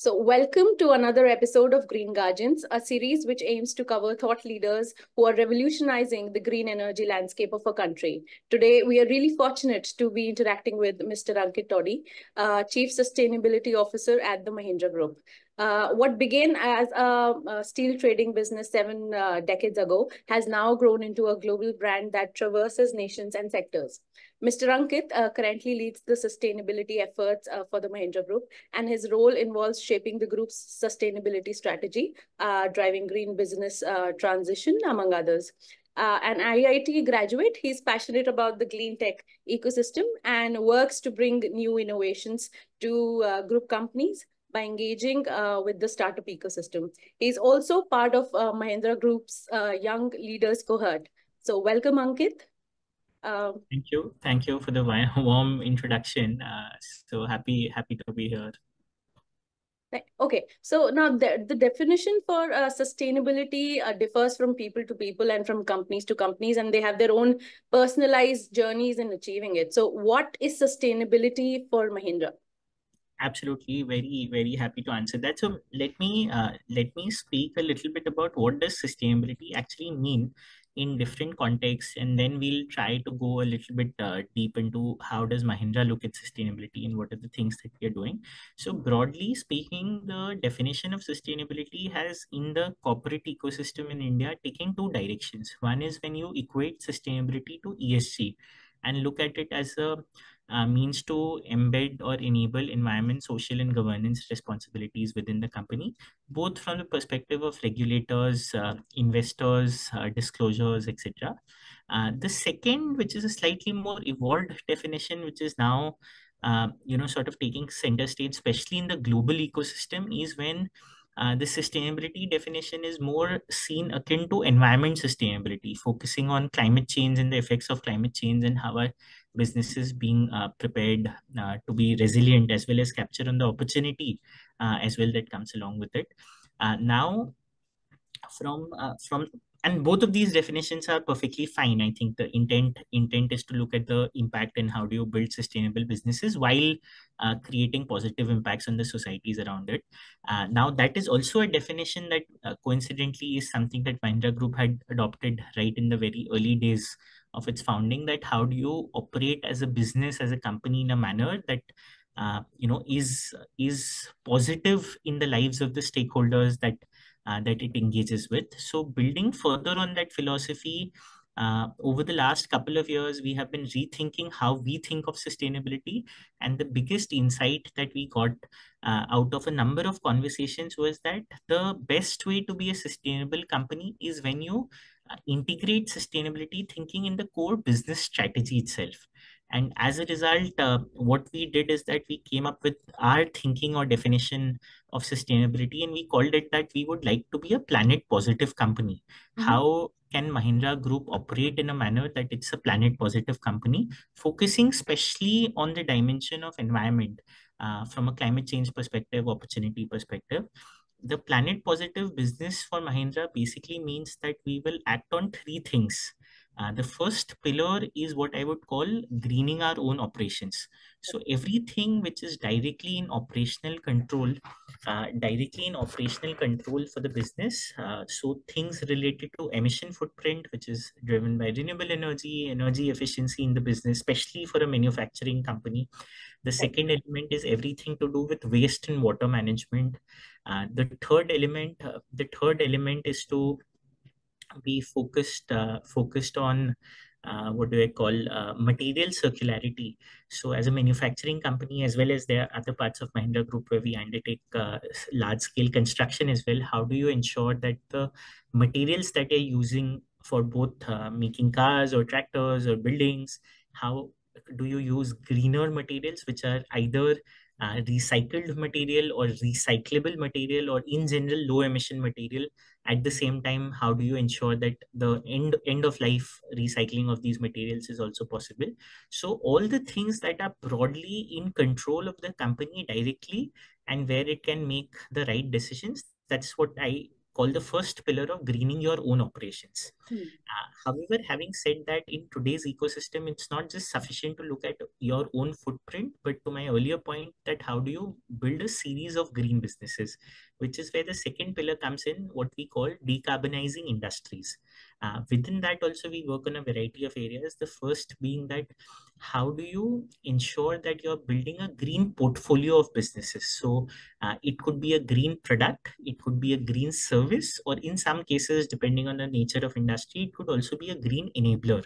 So, welcome to another episode of Green Guardians, a series which aims to cover thought leaders who are revolutionizing the green energy landscape of our country. Today, we are really fortunate to be interacting with Mr. Ankit Todi, Chief Sustainability Officer at the Mahindra Group. What began as a steel trading business 7 decades ago has now grown into a global brand that traverses nations and sectors. Mr. Ankit currently leads the sustainability efforts for the Mahindra Group, and his role involves shaping the group's sustainability strategy, driving green business transition, among others. An IIT graduate, he's passionate about the clean tech ecosystem and works to bring new innovations to group companies by engaging with the startup ecosystem. He's also part of Mahindra Group's Young Leaders cohort. So welcome, Ankit. Thank you. Thank you for the warm introduction. So happy to be here. Okay, so now the definition for sustainability differs from people to people and from companies to companies, and they have their own personalized journeys in achieving it. So what is sustainability for Mahindra? Absolutely, very happy to answer that. So let me speak a little bit about what does sustainability actually mean in different contexts, and then we'll try to go a little bit deep into how does Mahindra look at sustainability and what are the things that we are doing. So broadly speaking, the definition of sustainability has in the corporate ecosystem in India taking two directions. One is when you equate sustainability to ESG and look at it as a means to embed or enable environment, social, and governance responsibilities within the company, both from the perspective of regulators, investors, disclosures, etc. The second, which is a slightly more evolved definition, which is now sort of taking center stage, especially in the global ecosystem, is when the sustainability definition is more seen akin to environment sustainability, focusing on climate change and the effects of climate change and how our businesses being prepared to be resilient, as well as capture on the opportunity as well that comes along with it. Now, from and both of these definitions are perfectly fine. I think the intent is to look at the impact and how do you build sustainable businesses while creating positive impacts on the societies around it. Now that is also a definition that coincidentally is something that Mahindra Group had adopted right in the very early days of its founding, that how do you operate as a business, as a company in a manner that is positive in the lives of the stakeholders that it engages with. So building further on that philosophy, over the last couple of years, we have been rethinking how we think of sustainability. And the biggest insight that we got out of a number of conversations was that the best way to be a sustainable company is when you integrate sustainability thinking in the core business strategy itself. And as a result, what we did is that we came up with our thinking or definition of sustainability, and we called it that we would like to be a planet positive company. How can Mahindra Group operate in a manner that it's a planet positive company, focusing especially on the dimension of environment from a climate change perspective, opportunity perspective? The planet positive business for Mahindra basically means that we will act on three things. The first pillar is what I would call greening our own operations. So everything which is directly in operational control for the business. So things related to emission footprint, which is driven by renewable energy efficiency in the business, especially for a manufacturing company. The second element is everything to do with waste and water management. The third element is to be focused on what do I call material circularity. So as a manufacturing company, as well as there are other parts of Mahindra Group where we undertake large scale construction as well, how do you ensure that the materials that you're using for both making cars or tractors or buildings, how do you use greener materials which are either recycled material or recyclable material, or in general low emission material? At the same time, how do you ensure that the end of life recycling of these materials is also possible? So all the things that are broadly in control of the company directly and where it can make the right decisions, that's what I call the first pillar of greening your own operations. Hmm. However, having said that, in today's ecosystem, it's not just sufficient to look at your own footprint, but to my earlier point, that how do you build a series of green businesses, which is where the second pillar comes in, what we call decarbonizing industries. Within that, also, we work on a variety of areas. The first being that how do you ensure that you're building a green portfolio of businesses? So it could be a green product, it could be a green service, or in some cases, depending on the nature of industry, it could also be a green enabler.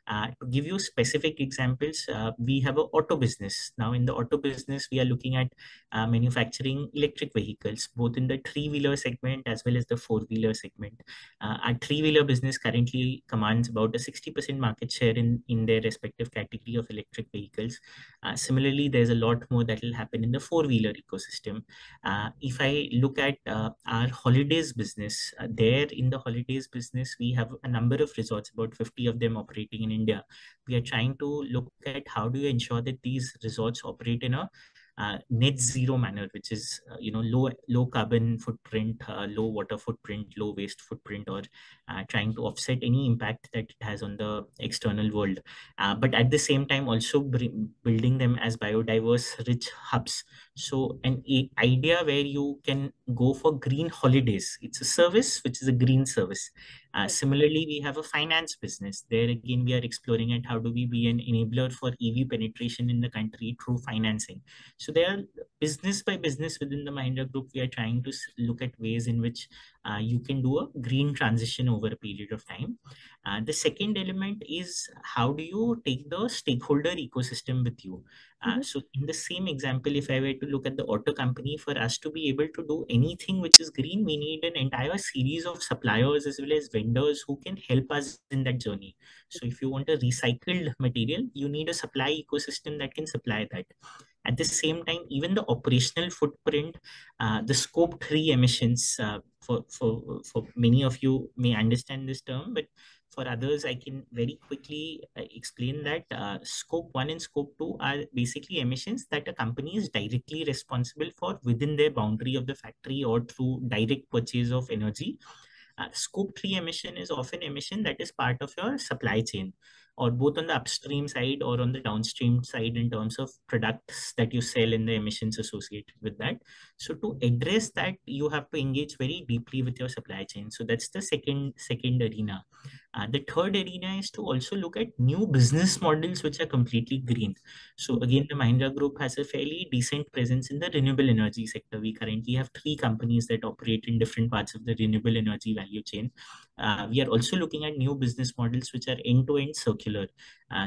To give you specific examples, we have an auto business. Now, in the auto business, we are looking at manufacturing electric vehicles, both in the three-wheeler segment as well as the four-wheeler segment. Our three-wheeler business currently commands about a 60% market share in their respective category of electric vehicles. Similarly, there's a lot more that will happen in the four-wheeler ecosystem. If I look at our holidays business, there in the holidays business, we have a number of resorts, about 50 of them operating in India. We are trying to look at how do you ensure that these resorts operate in a net zero manner, which is low carbon footprint, low water footprint, low waste footprint, or trying to offset any impact that it has on the external world. But at the same time, also building them as biodiverse rich hubs. So an idea where you can go for green holidays. It's a service which is a green service. Similarly, we have a finance business. There again, we are exploring at how do we be an enabler for EV penetration in the country through financing. So there are business by business within the Mahindra Group. We are trying to look at ways in which you can do a green transition over a period of time. The second element is how do you take the stakeholder ecosystem with you? So in the same example, if I were to look at the auto company, for us to be able to do anything which is green, we need an entire series of suppliers as well as vendors who can help us in that journey. So if you want a recycled material, you need a supply ecosystem that can supply that. At the same time, even the operational footprint, the scope 3 emissions, for many of you may understand this term, but for others, I can very quickly explain that scope 1 and scope 2 are basically emissions that a company is directly responsible for within their boundary of the factory or through direct purchase of energy. Scope 3 emission is often emission that is part of your supply chain, or both on the upstream side or on the downstream side in terms of products that you sell and the emissions associated with that. So to address that, you have to engage very deeply with your supply chain. So that's the second arena. The third arena is to also look at new business models which are completely green. So again, the Mahindra Group has a fairly decent presence in the renewable energy sector. We currently have 3 companies that operate in different parts of the renewable energy value chain. We are also looking at new business models which are end-to-end circular.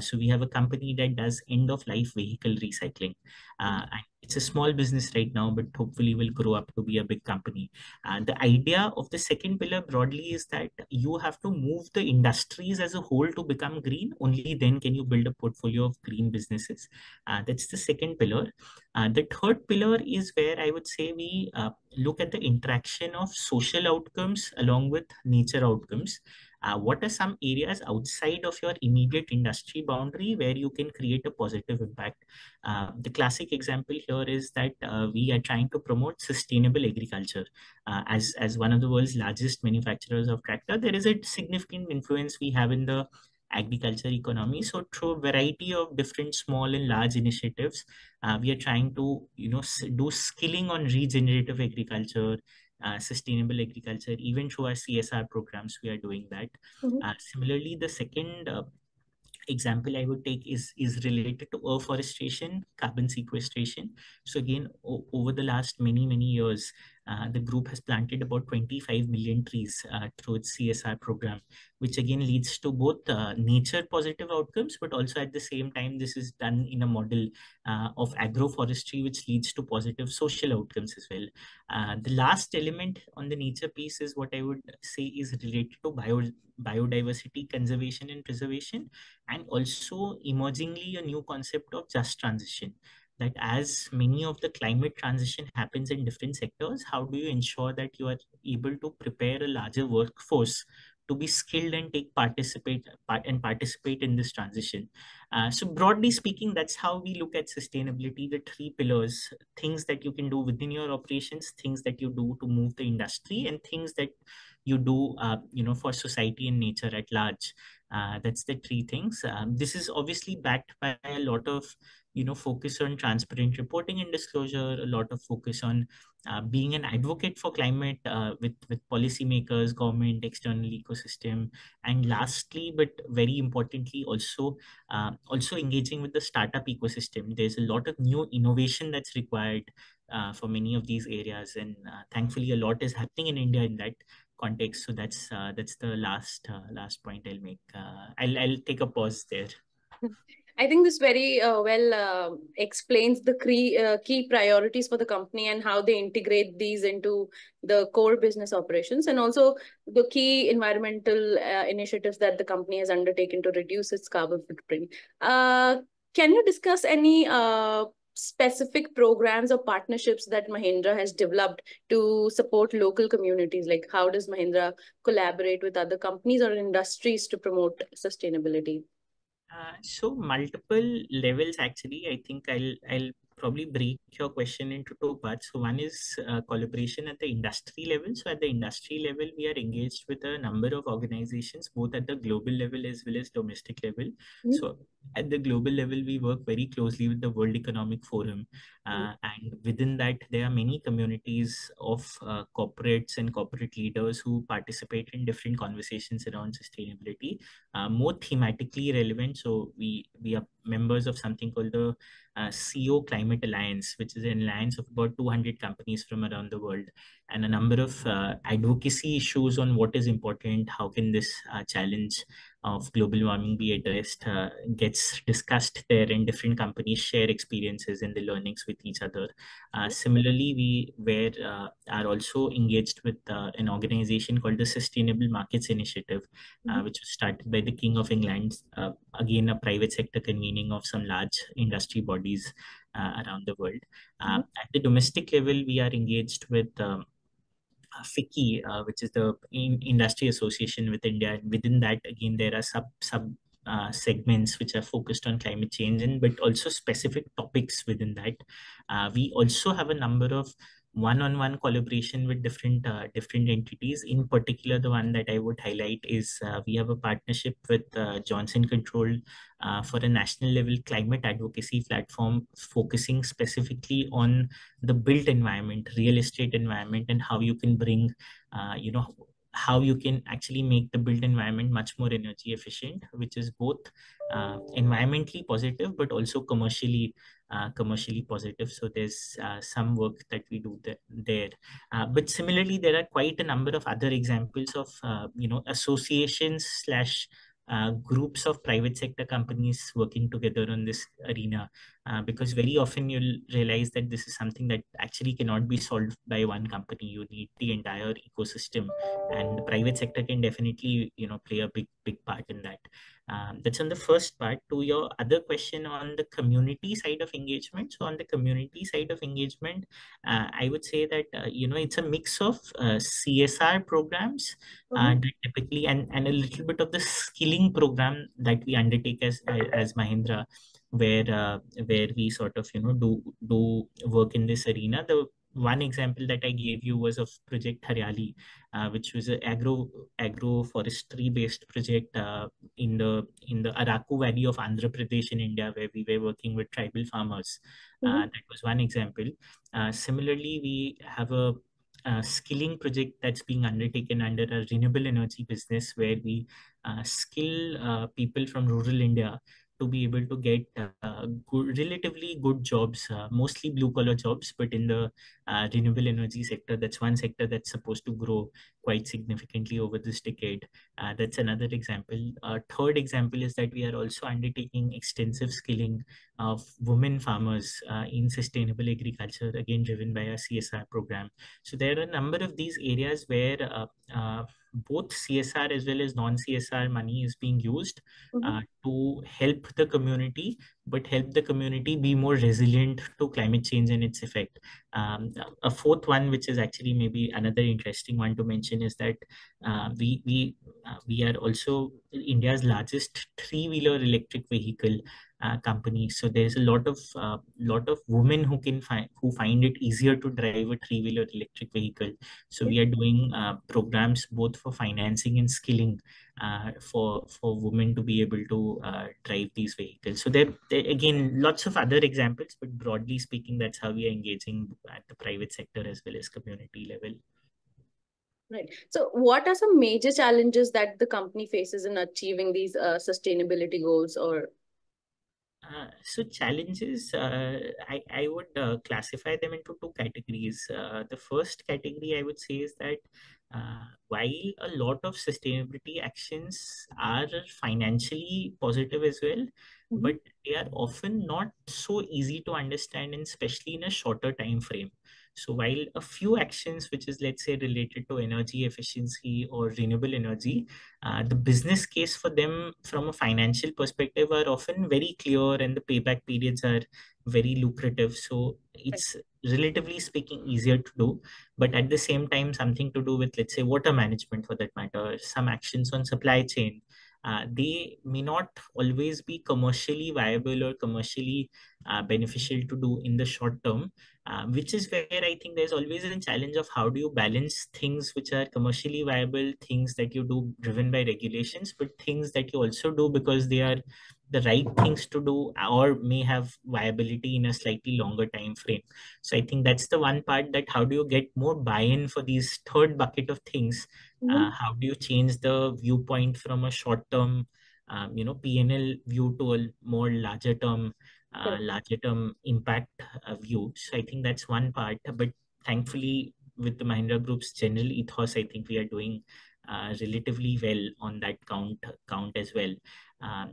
So we have a company that does end-of-life vehicle recycling. And it's a small business right now, but hopefully will grow up to be a big company. The idea of the second pillar broadly is that you have to move the industries as a whole to become green. Only then can you build a portfolio of green businesses. That's the second pillar. The third pillar is where I would say we look at the interaction of social outcomes along with nature outcomes. What are some areas outside of your immediate industry boundary where you can create a positive impact? The classic example here is that we are trying to promote sustainable agriculture. As one of the world's largest manufacturers of tractor, there is a significant influence we have in the agriculture economy. So through a variety of different small and large initiatives, we are trying to do skilling on regenerative agriculture, sustainable agriculture. Even through our CSR programs, we are doing that. Similarly, the second example I would take is related to afforestation, carbon sequestration. So again, over the last many years, the group has planted about 25 million trees through its CSR program, which again leads to both nature positive outcomes, but also at the same time, this is done in a model of agroforestry, which leads to positive social outcomes as well. The last element on the nature piece is what I would say is related to biodiversity conservation and preservation, and also emergingly a new concept of just transition. That as many of the climate transition happens in different sectors, how do you ensure that you are able to prepare a larger workforce to be skilled and participate in this transition. So broadly speaking, that's how we look at sustainability, the three pillars: things that you can do within your operations, things that you do to move the industry, and things that you do for society and nature at large. That's the three things. This is obviously backed by a lot of focus on transparent reporting and disclosure, a lot of focus on being an advocate for climate with policymakers, government, external ecosystem, and lastly, but very importantly, also engaging with the startup ecosystem. There's a lot of new innovation that's required for many of these areas, and thankfully, a lot is happening in India in that context. So that's the last point I'll make. I'll take a pause there. I think this very well explains the key priorities for the company and how they integrate these into the core business operations, and also the key environmental initiatives that the company has undertaken to reduce its carbon footprint. Can you discuss any specific programs or partnerships that Mahindra has developed to support local communities? Like, how does Mahindra collaborate with other companies or industries to promote sustainability? So multiple levels actually. I think I'll probably break your question into two parts. So one is collaboration at the industry level. So at the industry level, we are engaged with a number of organizations, both at the global level as well as domestic level. Mm-hmm. So at the global level, we work very closely with the World Economic Forum, and within that, there are many communities of corporates and corporate leaders who participate in different conversations around sustainability, more thematically relevant. So we are members of something called the CO Climate Alliance, which is an alliance of about 200 companies from around the world, and a number of advocacy issues on what is important, how can this challenge of global warming be addressed, gets discussed there, and different companies share experiences and the learnings with each other. Similarly, are also engaged with an organization called the Sustainable Markets Initiative, which was started by the King of England, again a private sector convening of some large industry bodies around the world. At the domestic level, we are engaged with FICCI, which is the industry association with India. And within that, again, there are sub segments which are focused on climate change, and but also specific topics within that. We also have a number of one-on-one collaboration with different entities. In particular, the one that I would highlight is we have a partnership with Johnson Control for a national level climate advocacy platform, focusing specifically on the built environment, real estate environment, and how you can bring, how you can actually make the built environment much more energy efficient, which is both environmentally positive but also commercially positive. So there's some work that we do there. But similarly, there are quite a number of other examples of associations slash groups of private sector companies working together on this arena, because very often you'll realize that this is something that actually cannot be solved by one company. You need the entire ecosystem, and the private sector can definitely play a big part in that. That's on the first part. To your other question on the community side of engagement. So on the community side of engagement, I would say that it's a mix of CSR programs that typically, and a little bit of the skilling program that we undertake as Mahindra, where we sort of do work in this arena. The one example that I gave you was of Project Haryali, which was an agroforestry based project in the Araku Valley of Andhra Pradesh in India, where we were working with tribal farmers. That was one example. Similarly, we have a skilling project that's being undertaken under a renewable energy business, where we skill people from rural India to be able to get relatively good jobs, mostly blue collar jobs, but in the renewable energy sector. That's one sector that's supposed to grow quite significantly over this decade. That's another example. Third example is that we are also undertaking extensive skilling of women farmers in sustainable agriculture, again driven by a CSR program. So there are a number of these areas where both CSR as well as non-CSR money is being used to help the community but help the community be more resilient to climate change and its effect. A fourth one, which is actually maybe another interesting one to mention, is that we are also India's largest three-wheeler electric vehicle company. So there's a lot of women who find it easier to drive a three-wheeler electric vehicle. So we are doing programs both for financing and skilling for women to be able to drive these vehicles. So there again lots of other examples, but broadly speaking, that's how we are engaging at the private sector as well as community level. Right. So what are some major challenges that the company faces in achieving these sustainability goals? Or so challenges, I would classify them into two categories. The first category I would say is that while a lot of sustainability actions are financially positive as well, but they are often not so easy to understand, and especially in a shorter time frame. So while a few actions, which is let's say related to energy efficiency or renewable energy, the business case for them from a financial perspective are often very clear and the payback periods are very lucrative. So it's relatively speaking easier to do, but at the same time, something to do with, let's say, water management for that matter, some actions on supply chain. They may not always be commercially viable or commercially beneficial to do in the short term, which is where I think there's always a challenge of how do you balance things which are commercially viable, things that you do driven by regulations, but things that you also do because they are the right things to do or may have viability in a slightly longer time frame. So I think that's the one part, that how do you get more buy-in for these third bucket of things? How do you change the viewpoint from a short-term, P&L view to a more larger term impact view. So I think that's one part. But thankfully, with the Mahindra Group's general ethos, I think we are doing relatively well on that count as well.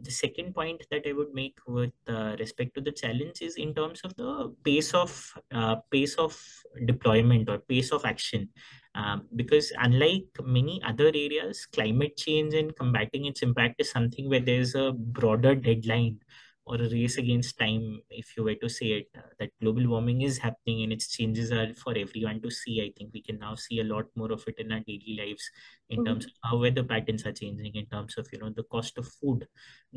The second point that I would make with respect to the challenge is in terms of the pace of deployment or pace of action. Because unlike many other areas, climate change and combating its impact is something where there's a broader deadline or a race against time, if you were to say it, that global warming is happening and its changes are for everyone to see. I think we can now see a lot more of it in our daily lives in terms of how weather patterns are changing, in terms of, the cost of food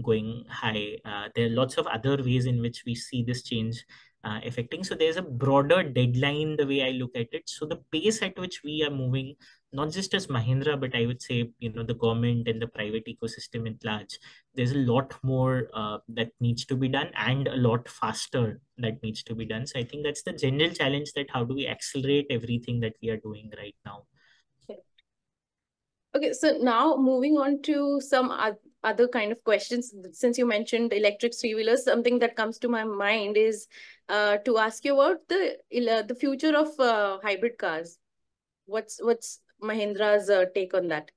going high. There are lots of other ways in which we see this change affecting. So there's a broader deadline the way I look at it. So the pace at which we are moving, not just as Mahindra, but I would say, the government and the private ecosystem at large, there's a lot more that needs to be done and a lot faster that needs to be done. So I think that's the general challenge, that how do we accelerate everything that we are doing right now? okay, so now moving on to some other kind of questions. Since you mentioned electric three-wheelers, something that comes to my mind is to ask you about the future of hybrid cars. What's Mahindra's take on that?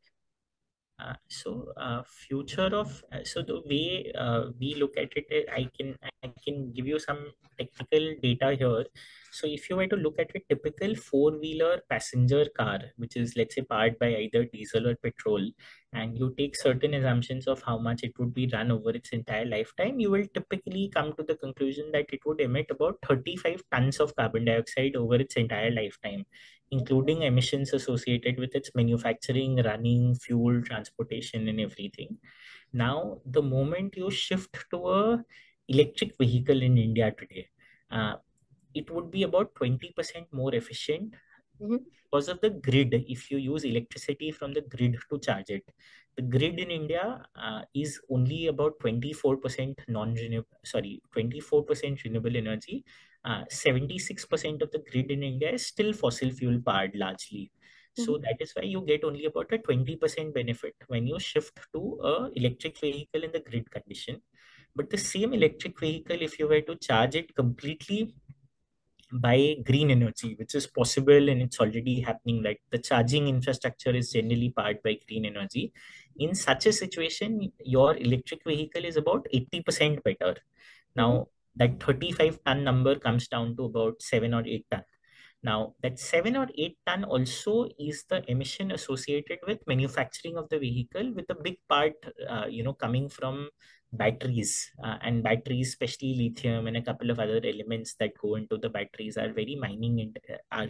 Future of so the way we look at it, I can give you some technical data here. So if you were to look at a typical four-wheeler passenger car, which is let's say powered by either diesel or petrol, and you take certain assumptions of how much it would be run over its entire lifetime, you will typically come to the conclusion that it would emit about 35 tons of carbon dioxide over its entire lifetime, including emissions associated with its manufacturing, running, fuel, transportation, and everything. Now, the moment you shift to a electric vehicle in India today, uh, it would be about 20% more efficient because of the grid. If you use electricity from the grid to charge it, the grid in India is only about 24% non-renewable, sorry, 24% renewable energy. 76% of the grid in India is still fossil fuel powered largely. So that is why you get only about a 20% benefit when you shift to a electric vehicle in the grid condition. But the same electric vehicle, if you were to charge it completely by green energy, which is possible and it's already happening, like the charging infrastructure is generally powered by green energy. In such a situation, your electric vehicle is about 80% better. Now, that 35 ton number comes down to about 7 or 8 ton. Now, that 7 or 8 ton also is the emission associated with manufacturing of the vehicle, with a big part, coming from batteries, and batteries, especially lithium and a couple of other elements that go into the batteries, are very mining and are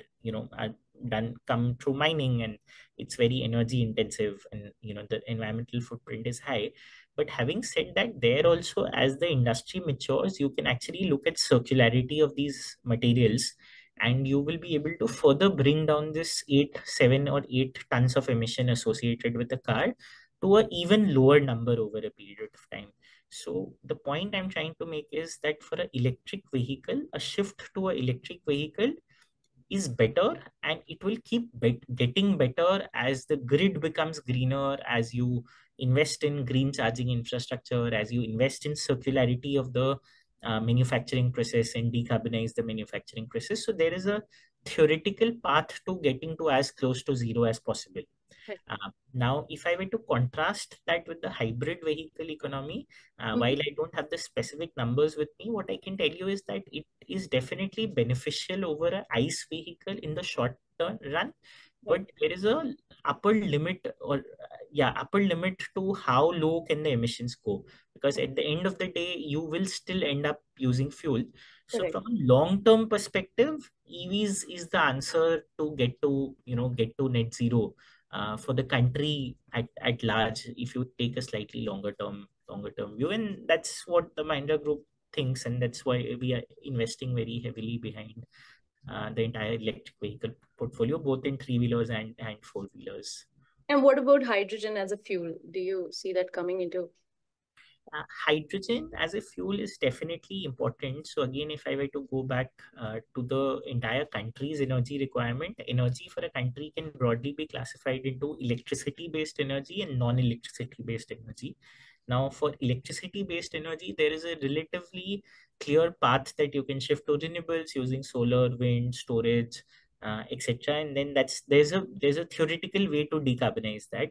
come through mining, and it's very energy intensive, and the environmental footprint is high. But having said that, there also, as the industry matures, you can actually look at circularity of these materials, and you will be able to further bring down this 7 or 8 tons of emission associated with the car to an even lower number over a period of time. So the point I'm trying to make is that for an electric vehicle, a shift to an electric vehicle is better, and it will keep getting better as the grid becomes greener, as you invest in green charging infrastructure, as you invest in circularity of the manufacturing process and decarbonize the manufacturing process. So there is a theoretical path to getting to as close to zero as possible. Right. Now, if I were to contrast that with the hybrid vehicle economy, while I don't have the specific numbers with me, what I can tell you is that it is definitely beneficial over an ICE vehicle in the short term run, but Right. there is a upper limit, or upper limit to how low can the emissions go, because at the end of the day you will still end up using fuel. So Correct. from a long term perspective, EVs is the answer to get to net zero for the country at large, if you take a slightly longer term view. And that's what the Mahindra Group thinks, and that's why we are investing very heavily behind the entire electric vehicle portfolio, both in three-wheelers and four-wheelers. And what about hydrogen as a fuel? Do you see that coming into? Hydrogen as a fuel is definitely important. So again, if I were to go back to the entire country's energy requirement, energy for a country can broadly be classified into electricity-based energy and non-electricity-based energy. Now, for electricity-based energy, there is a relatively clear path that you can shift to renewables using solar, wind, storage, etc. And then there's a theoretical way to decarbonize that.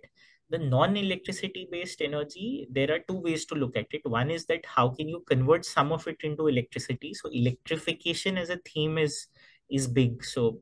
The non-electricity based energy, there are two ways to look at it. One is that how can you convert some of it into electricity? So electrification as a theme is big. So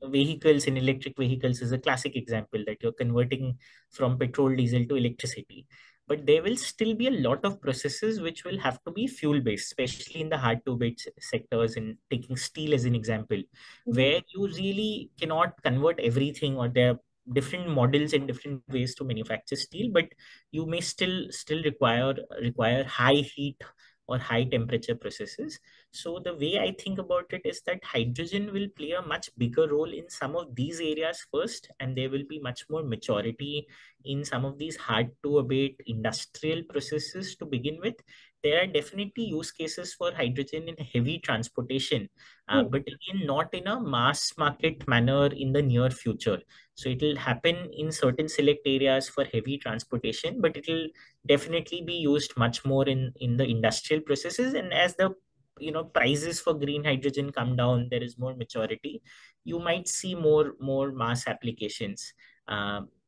vehicles and electric vehicles is a classic example, that you're converting from petrol, diesel to electricity. But there will still be a lot of processes which will have to be fuel based, especially in the hard to abate sectors, and taking steel as an example, Mhm. where you really cannot convert everything, or there different models and different ways to manufacture steel, but you may still require high heat or high temperature processes. So the way I think about it is that hydrogen will play a much bigger role in some of these areas first, and there will be much more maturity in some of these hard to abate industrial processes to begin with. There are definitely use cases for hydrogen in heavy transportation, Hmm. but again, not in a mass market manner in the near future. So it will happen in certain select areas for heavy transportation, but it will definitely be used much more in the industrial processes. And as the prices for green hydrogen come down, there is more maturity. You might see more mass applications.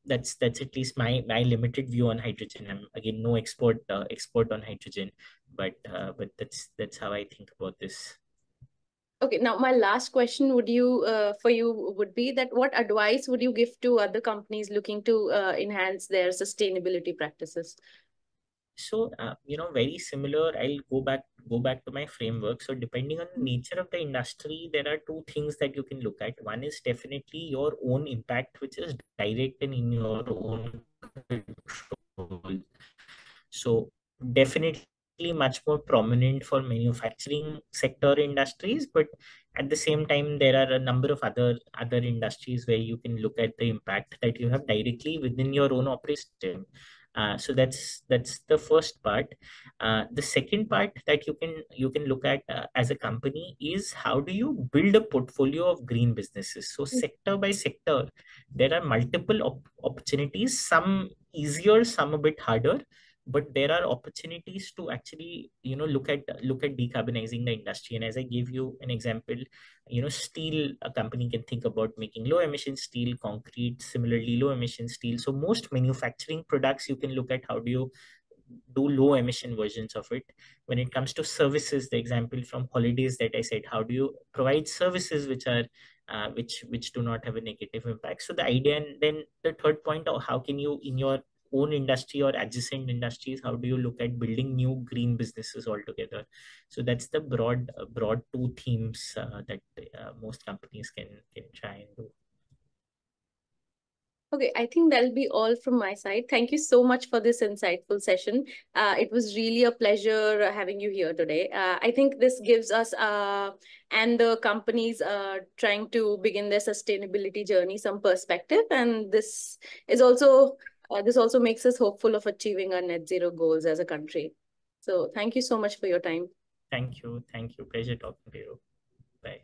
That's at least my limited view on hydrogen. I'm again no expert on hydrogen, but that's how I think about this. Okay, now my last question for you would be that what advice would you give to other companies looking to enhance their sustainability practices? So, very similar. I'll go back to my framework. So, depending on the nature of the industry, there are two things that you can look at. One is definitely your own impact, which is direct and in your own control. So definitely much more prominent for manufacturing sector industries, but at the same time, there are a number of other industries where you can look at the impact that you have directly within your own operation. So that's the first part. The second part that you can look at as a company is how do you build a portfolio of green businesses. So sector by sector, there are multiple opportunities. Some easier, some a bit harder, but there are opportunities to actually look at decarbonizing the industry. And as I gave you an example, steel, a company can think about making low emission steel, concrete similarly low emission steel. So most manufacturing products, you can look at how do you do low emission versions of it. When it comes to services, the example from holidays that I said, how do you provide services which are which do not have a negative impact? So the idea, and then the third point, of how can you in your own industry or adjacent industries? How do you look at building new green businesses altogether? So that's the broad two themes that most companies can try and do. Okay, I think that'll be all from my side. Thank you so much for this insightful session. It was really a pleasure having you here today. I think this gives us and the companies trying to begin their sustainability journey some perspective, and this is also this also makes us hopeful of achieving our net zero goals as a country. So thank you so much for your time. Thank you. Pleasure talking to you. Bye.